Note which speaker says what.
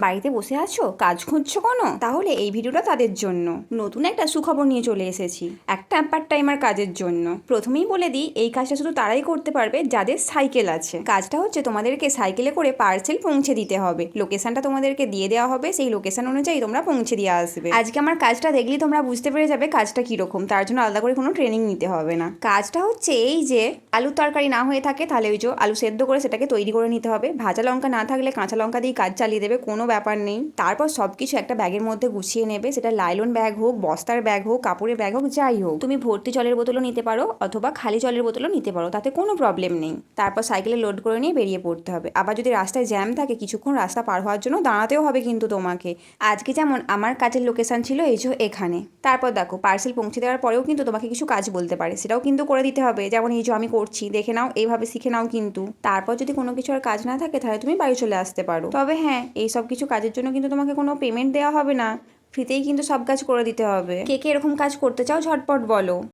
Speaker 1: বাড়িতে বসে আছো, কাজ খুঁজছো কোনো? তাহলে এই ভিডিওটা তাদের জন্য। নতুন একটা সুখবর নিয়ে চলে এসেছি, একটা পার্ট টাইমার কাজের জন্য। প্রথমেই বলে দিই, এই কাজটা শুধু তারাই করতে পারবে যাদের সাইকেল আছে। কাজটা হচ্ছে তোমাদেরকে সাইকেলে করে পার্সেল পৌঁছে দিতে হবে। লোকেশনটা তোমাদেরকে দিয়ে দেওয়া হবে, সেই লোকেশন অনুযায়ী তোমরা পৌঁছে দিয়ে আসবে। আজকে আমার কাজটা দেখলেই তোমরা বুঝতে পেরে যাবে কাজটা কিরকম। তার জন্য আলাদা করে কোনো ট্রেনিং নিতে হবে না। কাজটা হচ্ছে এই যে, আলুর তরকারি না হয়ে থাকে তাহলে ওই যে আলু সেদ্ধ করে সেটাকে তৈরি করে নিতে হবে। ভাজা লঙ্কা না থাকলে কাঁচা লঙ্কা দিয়ে কাজ চালিয়ে দেবে, কোনো ব্যাপার নেই। তারপর সবকিছু একটা ব্যাগের মধ্যে গুছিয়ে নেবে, সেটা লাইলন ব্যাগ হোক, বস্তার ব্যাগ হোক, কাপড়ের ব্যাগ হোক, যাই হোক। তুমি ভর্তি জলের বোতলও নিতে পারো অথবা খালি জলের বোতলও নিতে পারো, তাতে কোনো প্রবলেম নেই। তারপর সাইকেলে লোড করে নিয়ে বেরিয়ে পড়তে হবে। আবার যদি রাস্তায় জ্যাম থাকে, কিছুক্ষণ রাস্তা পার হওয়ার জন্য দাঁড়াতেও হবে কিন্তু তোমাকে। আজকে যেমন আমার কাজের লোকেশন ছিল এই যে এখানে। তারপর দেখো, পার্সেল পৌঁছে দেওয়ার পরেও কিন্তু তোমাকে কিছু কাজ বলতে পারে, সেটাও কিন্তু করে দিতে হবে। যেমন এই যে আমি করছি, দেখে নাও, এইভাবে শিখে নাও কিন্তু। তারপর যদি কোনো কিছু আর কাজ না থাকে তাহলে তুমি বাড়ি চলে আসতে পারো। তবে হ্যাঁ, এই সব কিছু কাজের জন্য কিন্তু তোমাকে কোনো পেমেন্ট দেওয়া হবে না, ফ্রিতেই কিন্তু সব কাজ করে দিতে হবে। কে কে এরকম কাজ করতে চাও ঝটপট বলো।